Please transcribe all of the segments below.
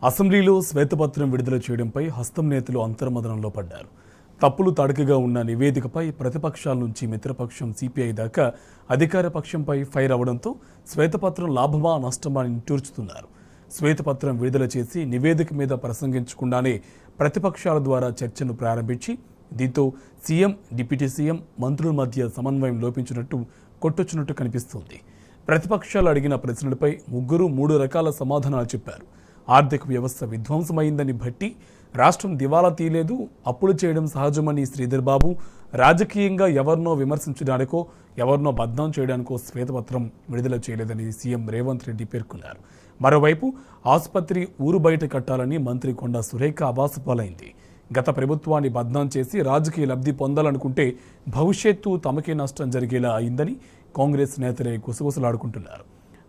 అసెంబ్లీలో శ్వేతపత్రం విడుదల చేయడంపై హస్తం నేతలు అంతర్మదనంలో పడ్డారు. తప్పులు తడకగా ఉన్న నివేదికపై ప్రతిపక్షాల నుంచి మిత్రపక్షం సిపిఐ దాకా అధికార పక్షంపై ఫైర్ అవడంతో శ్వేతపత్రం లాభమా నష్టమా అని నిట్టూర్చుతున్నారు. శ్వేతపత్రం విడుదల చేసి నివేదిక మీద ప్రసంగించకుండానే ప్రతిపక్షాల ద్వారా చర్చను ప్రారంభించి దీంతో సీఎం, డిప్యూటీ సీఎం, మంత్రుల మధ్య సమన్వయం లోపించినట్టు కొట్టొచ్చినట్టు కనిపిస్తోంది. ప్రతిపక్షాలు అడిగిన ప్రశ్నలపై ముగ్గురు 3 రకాల సమాధానాలు చెప్పారు. ఆర్థిక వ్యవస్థ విధ్వంసమైందని భట్టి, రాష్ట్రం దివాలా తీయలేదు, అప్పులు చేయడం సహజమని శ్రీధర్ బాబు, రాజకీయంగా ఎవరినో విమర్శించడానికో ఎవరినో బద్నాం చేయడానికో శ్వేతపత్రం విడుదల చేయలేదని సీఎం రేవంత్ రెడ్డి పేర్కొన్నారు. మరోవైపు ఆసుపత్రి ఊరు బయట కట్టాలని మంత్రి కొండా సురేఖ అబాసుపాలైంది. గత ప్రభుత్వాన్ని బద్నాం చేసి రాజకీయ లబ్ధి పొందాలనుకుంటే భవిష్యత్తు తమకే నష్టం జరిగేలా అయిందని కాంగ్రెస్ నేతలే గుసగుసలాడుకుంటున్నారు.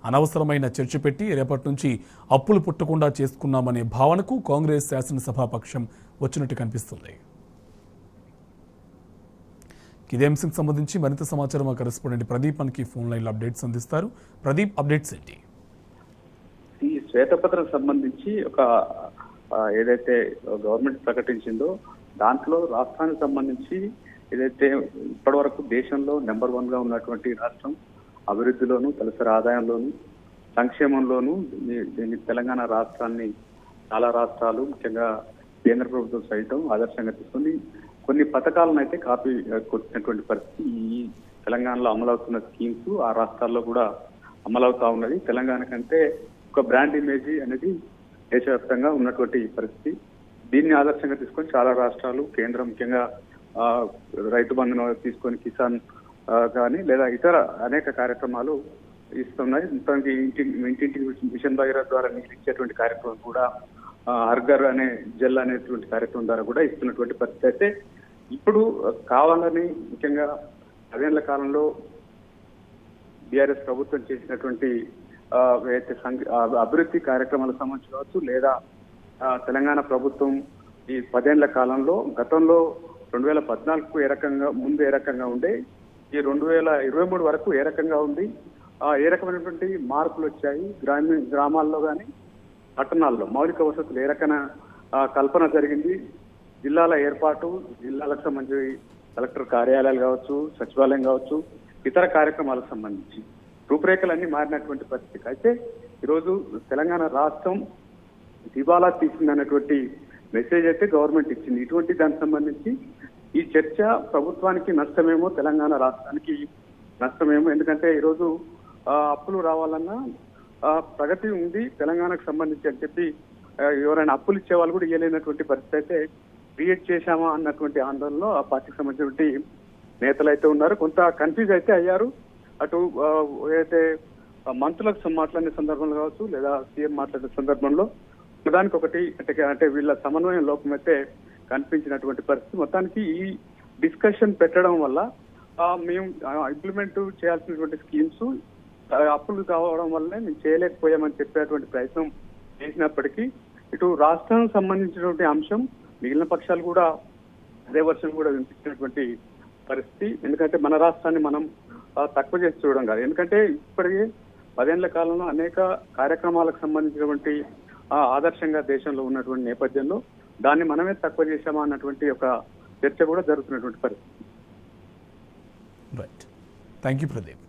అనవసరమైన చర్చ పెట్టి రేపటి నుంచి అప్పులు పుట్టకుండా చేసుకున్నామనే భావనకు కాంగ్రెస్ శాసనసభాపక్షం వచ్చినట్టు కనిపిస్తుంది. ఇదే అంశంకి సంబంధించి మరింత సమాచారం మా కరెస్పాండెంట్ ప్రదీప్ మనకి ఫోన్ లైన్లో అప్డేట్స్ అందిస్తారు. ప్రదీప్, అప్డేట్స్ ఏంటి? ఈ శ్వేతపత్రం సంబంధించి ఒక ఏదైతే గవర్నమెంట్ ప్రకటించిందో దాంట్లో రాష్ట్రానికి సంబంధించి ఏదైతే ఇప్పటి వరకు దేశంలో నెంబర్ 1 గా ఉన్నటువంటి రాష్ట్రం అభివృద్ధిలోను, తలసరి ఆదాయంలోను, సంక్షేమంలోను దీన్ని తెలంగాణ రాష్ట్రాన్ని చాలా రాష్ట్రాలు ముఖ్యంగా కేంద్ర ప్రభుత్వం సైతం ఆదర్శంగా తీసుకుని కొన్ని పథకాలను అయితే కాపీ కొట్టినటువంటి పరిస్థితి ఈ తెలంగాణలో అమలవుతున్న స్కీమ్స్ ఆ రాష్ట్రాల్లో కూడా అమలవుతా ఉన్నది. తెలంగాణ కంటే ఒక బ్రాండ్ ఇమేజ్ అనేది దేశవ్యాప్తంగా ఉన్నటువంటి పరిస్థితి. దీన్ని ఆదర్శంగా తీసుకొని చాలా రాష్ట్రాలు కేంద్రం ముఖ్యంగా రైతు బంధును తీసుకొని కిసాన్ కానీ లేదా ఇతర అనేక కార్యక్రమాలు ఇస్తున్నాయి. మొత్తానికి ఇంటింటికి మిషన్ భగీరథ ద్వారా నీళ్ళు ఇచ్చేటువంటి కార్యక్రమం కూడా అర్గర్ అనే జల్ అనేటువంటి కార్యక్రమం ద్వారా కూడా ఇస్తున్నటువంటి పరిస్థితి. అయితే ఇప్పుడు కావాలని ముఖ్యంగా 10 ఏళ్ల కాలంలో బీఆర్ఎస్ ప్రభుత్వం చేసినటువంటి అభివృద్ధి కార్యక్రమాలకు సంబంధించి కావచ్చు లేదా తెలంగాణ ప్రభుత్వం ఈ 10 ఏళ్ల కాలంలో గతంలో 2014కు ఏ రకంగా ముందు ఏ రకంగా ఉండే ఈ 2023 వరకు ఏ రకంగా ఉంది, ఏ రకమైనటువంటి మార్పులు వచ్చాయి, గ్రామాల్లో కానీ పట్టణాల్లో మౌలిక వసతులు ఏ రకమైన కల్పన జరిగింది, జిల్లాల ఏర్పాటు, జిల్లాలకు సంబంధించి కలెక్టర్ కార్యాలయాలు కావచ్చు, సచివాలయం కావచ్చు, ఇతర కార్యక్రమాలకు సంబంధించి రూపురేఖలన్నీ మారినటువంటి పరిస్థితి. అయితే ఈరోజు తెలంగాణ రాష్ట్రం దివాలా తీసిందనేటువంటి మెసేజ్ అయితే గవర్నమెంట్ ఇచ్చింది. ఇటువంటి దానికి సంబంధించి ఈ చర్చ ప్రభుత్వానికి నష్టమేమో, తెలంగాణ రాష్ట్రానికి నష్టమేమో. ఎందుకంటే ఈరోజు అప్పులు రావాలన్నా ప్రగతి ఉంది తెలంగాణకు సంబంధించి అని చెప్పి ఎవరైనా అప్పులు ఇచ్చే వాళ్ళు కూడా ఇవ్వలేనటువంటి పరిస్థితి అయితే క్రియేట్ చేశామా అన్నటువంటి ఆందోళనలో ఆ పార్టీకి సంబంధించినటువంటి నేతలు అయితే ఉన్నారు. కొంత కన్ఫ్యూజ్ అయితే అయ్యారు. అటు ఏదైతే మంత్రులకు మాట్లాడిన సందర్భంలో కావచ్చు లేదా సీఎం మాట్లాడిన సందర్భంలో దానికి ఒకటి అంటే వీళ్ళ సమన్వయం లోపం అయితే కనిపించినటువంటి పరిస్థితి. మొత్తానికి ఈ డిస్కషన్ పెట్టడం వల్ల మేము ఇంప్లిమెంట్ చేయాల్సినటువంటి స్కీమ్స్ అప్పులు కావడం వల్లనే మేము చేయలేకపోయామని చెప్పేటువంటి ప్రయత్నం చేసినప్పటికీ ఇటు రాష్ట్రానికి సంబంధించినటువంటి అంశం మిగిలిన పక్షాలు కూడా అదే వర్షం కూడా వినిపించినటువంటి పరిస్థితి. ఎందుకంటే మన రాష్ట్రాన్ని మనం తక్కువ చేసి చూడడం కాదు. ఎందుకంటే ఇప్పటికే 10 ఏళ్ల కాలంలో అనేక కార్యక్రమాలకు సంబంధించినటువంటి ఆదర్శంగా దేశంలో ఉన్నటువంటి నేపథ్యంలో దాన్ని మనమే తక్కువ చేశామా అన్నటువంటి ఒక చర్చ కూడా జరుగుతున్నటువంటి పరిస్థితి. రైట్. Thank you Pradeep.